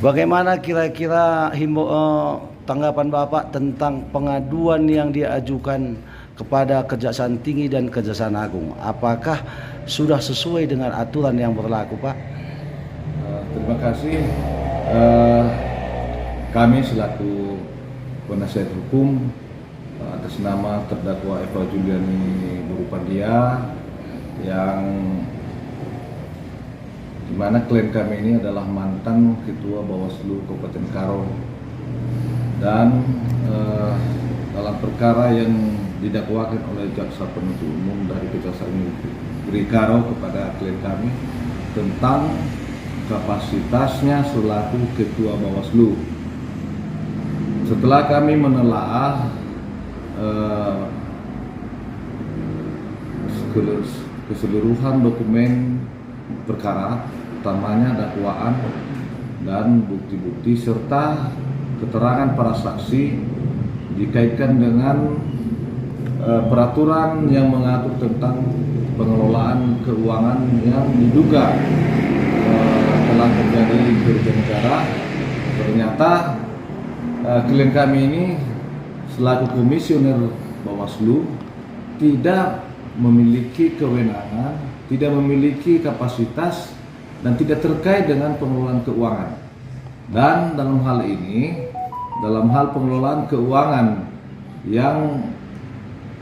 Bagaimana kira-kira tanggapan Bapak tentang pengaduan yang diajukan kepada Kejaksaan Tinggi dan Kejaksaan Agung? Apakah sudah sesuai dengan aturan yang berlaku, Pak? Terima kasih. Kami selaku penasihat hukum atas nama terdakwa Eva Juliani Borupandia, yang dimana klien kami ini adalah mantan Ketua Bawaslu Kabupaten Karo, dan dalam perkara yang didakwakan oleh Jaksa Penuntut Umum dari Kejaksaan Negeri Karo kepada klien kami tentang kapasitasnya selaku Ketua Bawaslu. Setelah kami menelaah keseluruhan dokumen perkara, utamanya dakwaan dan bukti-bukti serta keterangan para saksi dikaitkan dengan peraturan yang mengatur tentang pengelolaan keuangan yang diduga telah terjadi kerugian negara. Ternyata klien kami ini selaku komisioner Bawaslu tidak memiliki kewenangan, tidak memiliki kapasitas, dan tidak terkait dengan pengelolaan keuangan. Dan dalam hal ini, dalam hal pengelolaan keuangan yang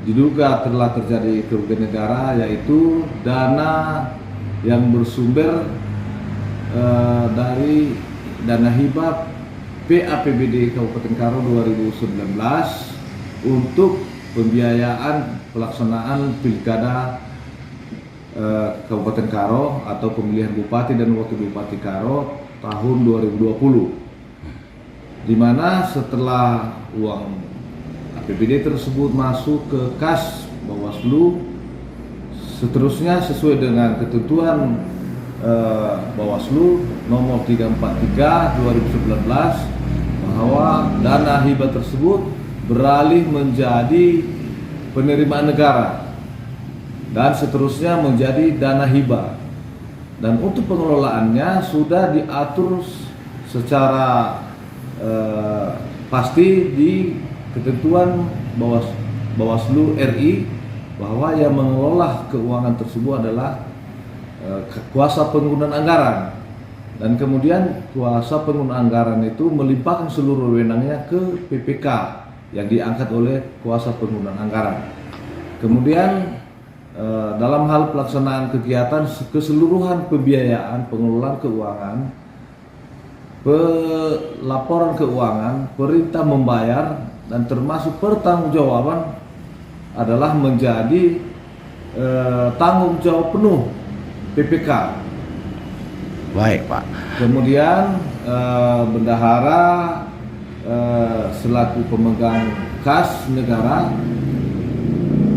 diduga telah terjadi kerugian negara, yaitu dana yang bersumber dari dana hibah PAPBD Kabupaten Karo 2019 untuk pembiayaan pelaksanaan pilkada Kabupaten Karo atau pemilihan Bupati dan Wakil Bupati Karo tahun 2020, di mana setelah uang APBD tersebut masuk ke kas Bawaslu, seterusnya sesuai dengan ketentuan Bawaslu nomor 343/2019 bahwa dana hibah tersebut beralih menjadi penerimaan negara dan seterusnya menjadi dana hibah, dan untuk pengelolaannya sudah diatur secara pasti di ketentuan Bawaslu RI bahwa yang mengelola keuangan tersebut adalah kuasa penggunaan anggaran, dan kemudian kuasa penggunaan anggaran itu melimpahkan seluruh wewenangnya ke PPK yang diangkat oleh kuasa penggunaan anggaran. Kemudian dalam hal pelaksanaan kegiatan keseluruhan pembiayaan pengelolaan keuangan, pelaporan keuangan, perintah membayar, dan termasuk pertanggungjawaban adalah menjadi tanggung jawab penuh PPK. Baik, Pak. Kemudian bendahara selaku pemegang kas negara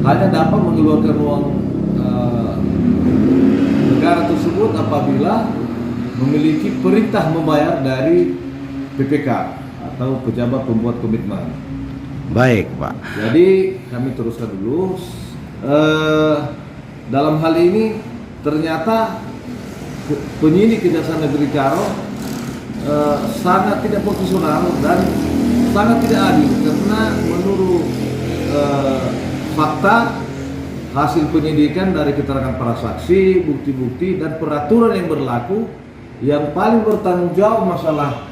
hanya dapat mengeluarkan uang negara tersebut apabila memiliki perintah membayar dari PPK atau pejabat pembuat komitmen. Baik, Pak. Jadi kami teruskan dulu. Dalam hal ini ternyata penyidik Kejaksaan Negeri Karo sangat tidak profesional dan sangat tidak adil, karena menurut fakta hasil penyidikan dari keterangan para saksi, bukti-bukti, dan peraturan yang berlaku, yang paling bertanggung jawab masalah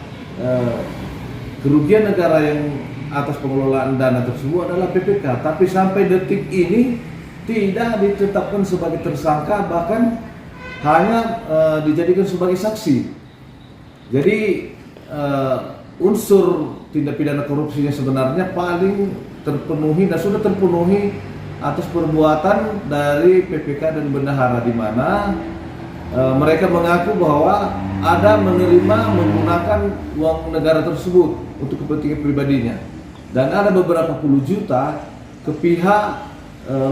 kerugian negara yang atas pengelolaan dana tersebut adalah PPK, tapi sampai detik ini tidak ditetapkan sebagai tersangka, bahkan hanya dijadikan sebagai saksi. Jadi unsur tindak pidana korupsinya sebenarnya paling terpenuhi dan sudah terpenuhi atas perbuatan dari PPK dan bendahara, di mana mereka mengaku bahwa ada menerima menggunakan uang negara tersebut untuk kepentingan pribadinya, dan ada beberapa puluh juta ke pihak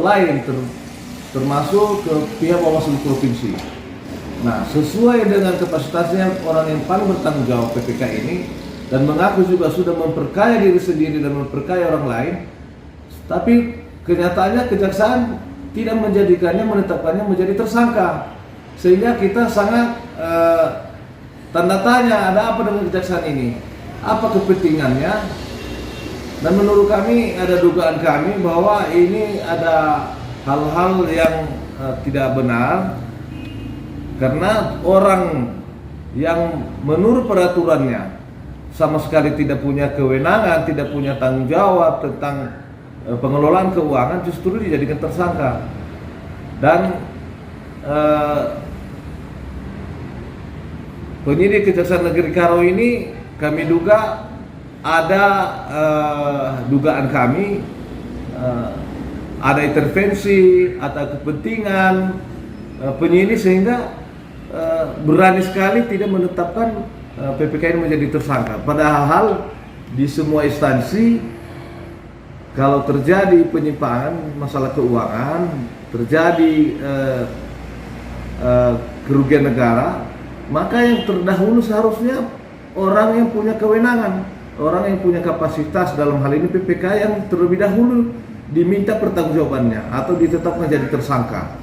lain, termasuk ke pihak Bawaslu Provinsi. Nah, sesuai dengan kapasitasnya orang yang paling bertanggung jawab PPK ini, dan mengaku juga sudah memperkaya diri sendiri dan memperkaya orang lain, tapi kenyataannya kejaksaan tidak menjadikannya, menetapkannya menjadi tersangka, sehingga kita sangat tanda tanya, ada apa dengan kejaksaan ini? Apa kepentingannya? Dan menurut kami, ada dugaan kami bahwa ini ada hal-hal yang tidak benar, karena orang yang menurut peraturannya sama sekali tidak punya kewenangan, tidak punya tanggung jawab tentang pengelolaan keuangan, justru dijadikan tersangka. Dan penyidik Kejaksaan Negeri Karo ini kami duga ada dugaan kami ada intervensi atau kepentingan penyidik sehingga berani sekali tidak menetapkan PPK ini menjadi tersangka. Padahal di semua instansi kalau terjadi penyimpangan masalah keuangan, terjadi kerugian negara, maka yang terdahulu seharusnya orang yang punya kewenangan, orang yang punya kapasitas, dalam hal ini PPK, yang terlebih dahulu diminta pertanggungjawabannya atau ditetapkan jadi tersangka.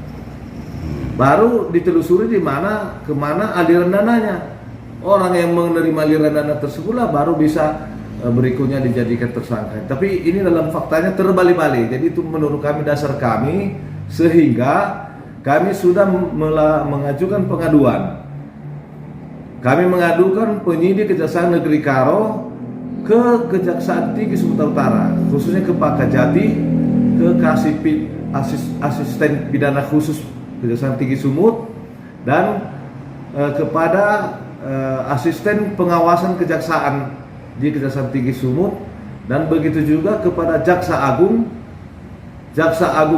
Baru ditelusuri di mana, kemana aliran dananya. Orang yang menerima aliran dana tersebutlah baru bisa berikutnya dijadikan tersangka. Tapi ini dalam faktanya terbalik-balik. Jadi itu menurut kami, dasar kami, sehingga kami sudah mengajukan pengaduan. Kami mengadukan penyidik Kejaksaan Negeri Karo ke Kejaksaan Tinggi Sumatera Utara, khususnya ke Pak Kajati, ke Kasipid Asisten Pidana Khusus Kejaksaan Tinggi Sumut, dan kepada Asisten Pengawasan Kejaksaan di Kejaksaan Tinggi Sumut, dan begitu juga kepada Jaksa Agung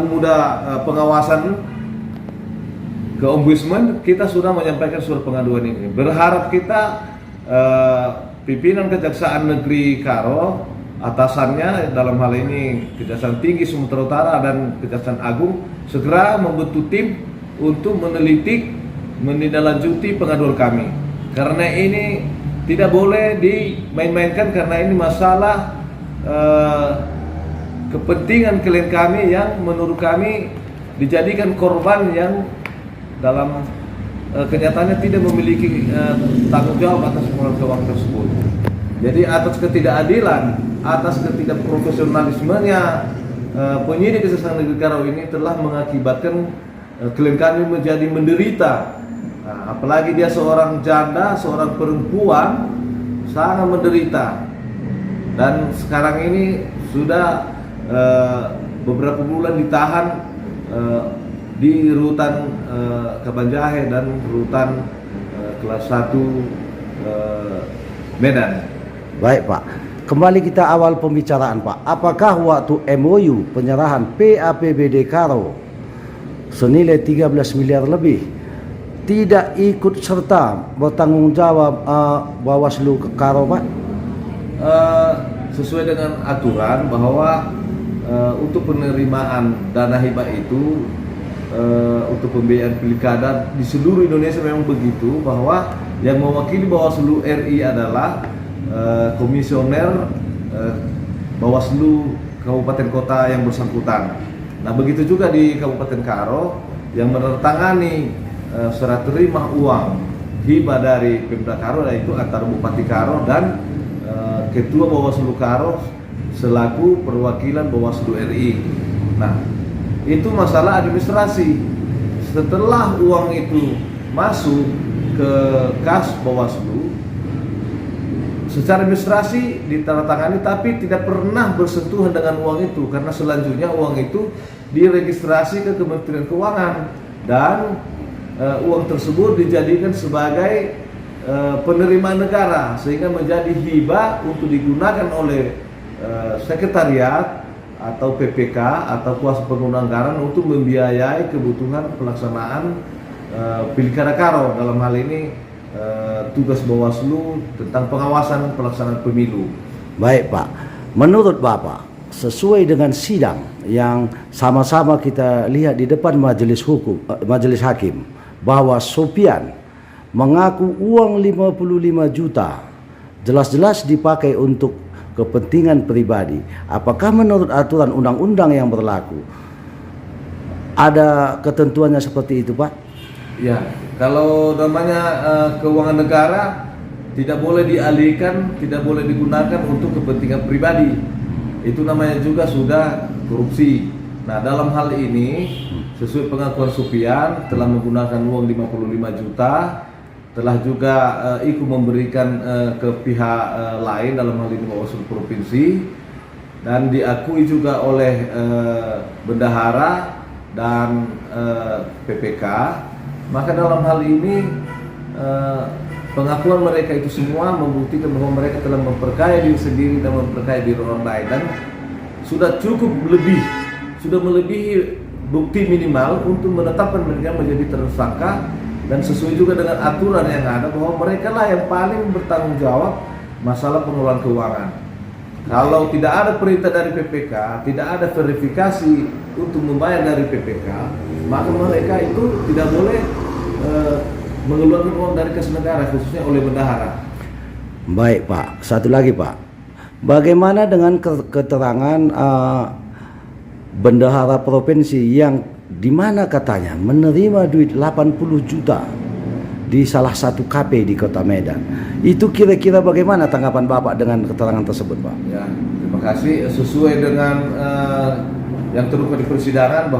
Muda Pengawasan ke Ombudsman. Kita sudah menyampaikan surat pengaduan ini. Berharap kita pimpinan Kejaksaan Negeri Karo, atasannya dalam hal ini Kejaksaan Tinggi Sumatera Utara dan Kejaksaan Agung, segera membentuk tim untuk menindaklanjuti pengaduan kami, karena ini tidak boleh dimain-mainkan, karena ini masalah kepentingan klien kami yang menurut kami dijadikan korban yang dalam kenyataannya tidak memiliki tanggung jawab atas pengelolaan keuangan tersebut. Jadi atas ketidakadilan, atas ketidakprofesionalismenya penyidik Kejaksaan Negeri Karo ini telah mengakibatkan klien kami menjadi menderita. Nah, apalagi dia seorang janda, seorang perempuan, sangat menderita. Dan sekarang ini sudah beberapa bulan ditahan di rutan Kabanjahe dan rutan kelas 1 Medan. Baik Pak, kembali kita awal pembicaraan Pak. Apakah waktu MOU penyerahan PAPBD Karo senilai 13 miliar lebih tidak ikut serta bertanggung jawab Bawaslu Karo Pak? Sesuai dengan aturan bahwa untuk penerimaan dana hibah itu untuk pembiayaan pilkada di seluruh Indonesia memang begitu, bahwa yang mewakili Bawaslu RI adalah komisioner Bawaslu Kabupaten Kota yang bersangkutan. Nah, begitu juga di Kabupaten Karo yang menandatangani serah terima uang hibah dari Pemda Karo, yaitu antara Bupati Karo dan Ketua Bawaslu Karo selaku perwakilan Bawaslu RI. Nah, itu masalah administrasi. Setelah uang itu masuk ke kas Bawaslu, secara administrasi ditandatangani, tapi tidak pernah bersentuhan dengan uang itu, karena selanjutnya uang itu diregistrasi ke Kementerian Keuangan, dan uang tersebut dijadikan sebagai penerimaan negara, sehingga menjadi hibah untuk digunakan oleh sekretariat atau PPK atau kuasa penuh anggaran untuk membiayai kebutuhan pelaksanaan Pilkada Karo, dalam hal ini tugas Bawaslu tentang pengawasan pelaksanaan pemilu. Baik Pak, menurut Bapak, sesuai dengan sidang yang sama-sama kita lihat di depan majelis hakim, bahwa Sopian mengaku uang 55 juta jelas-jelas dipakai untuk kepentingan pribadi. Apakah menurut aturan undang-undang yang berlaku ada ketentuannya seperti itu Pak? Ya, kalau namanya keuangan negara tidak boleh dialihkan, tidak boleh digunakan untuk kepentingan pribadi. Itu namanya juga sudah korupsi. Nah, dalam hal ini sesuai pengakuan Supian telah menggunakan uang 55 juta, telah juga ikut memberikan ke pihak lain, dalam hal ini Bawaslu Provinsi, dan diakui juga oleh bendahara dan PPK. Maka dalam hal ini pengakuan mereka itu semua membuktikan bahwa mereka telah memperkaya diri sendiri dan memperkaya diri orang lain, dan sudah cukup sudah melebihi bukti minimal untuk menetapkan mereka menjadi tersangka, dan sesuai juga dengan aturan yang ada bahwa mereka lah yang paling bertanggung jawab masalah pengelolaan keuangan. Kalau tidak ada perintah dari PPK, tidak ada verifikasi untuk membayar dari PPK, maka mereka itu tidak boleh mengeluarkan uang dari kas negara, khususnya oleh bendahara. Baik Pak, satu lagi Pak, bagaimana dengan keterangan bendahara provinsi yang dimana katanya menerima duit 80 juta di salah satu KP di Kota Medan? Itu kira-kira bagaimana tanggapan Bapak dengan keterangan tersebut Pak? Ya, terima kasih. Sesuai dengan yang terungkap di persidangan bahwa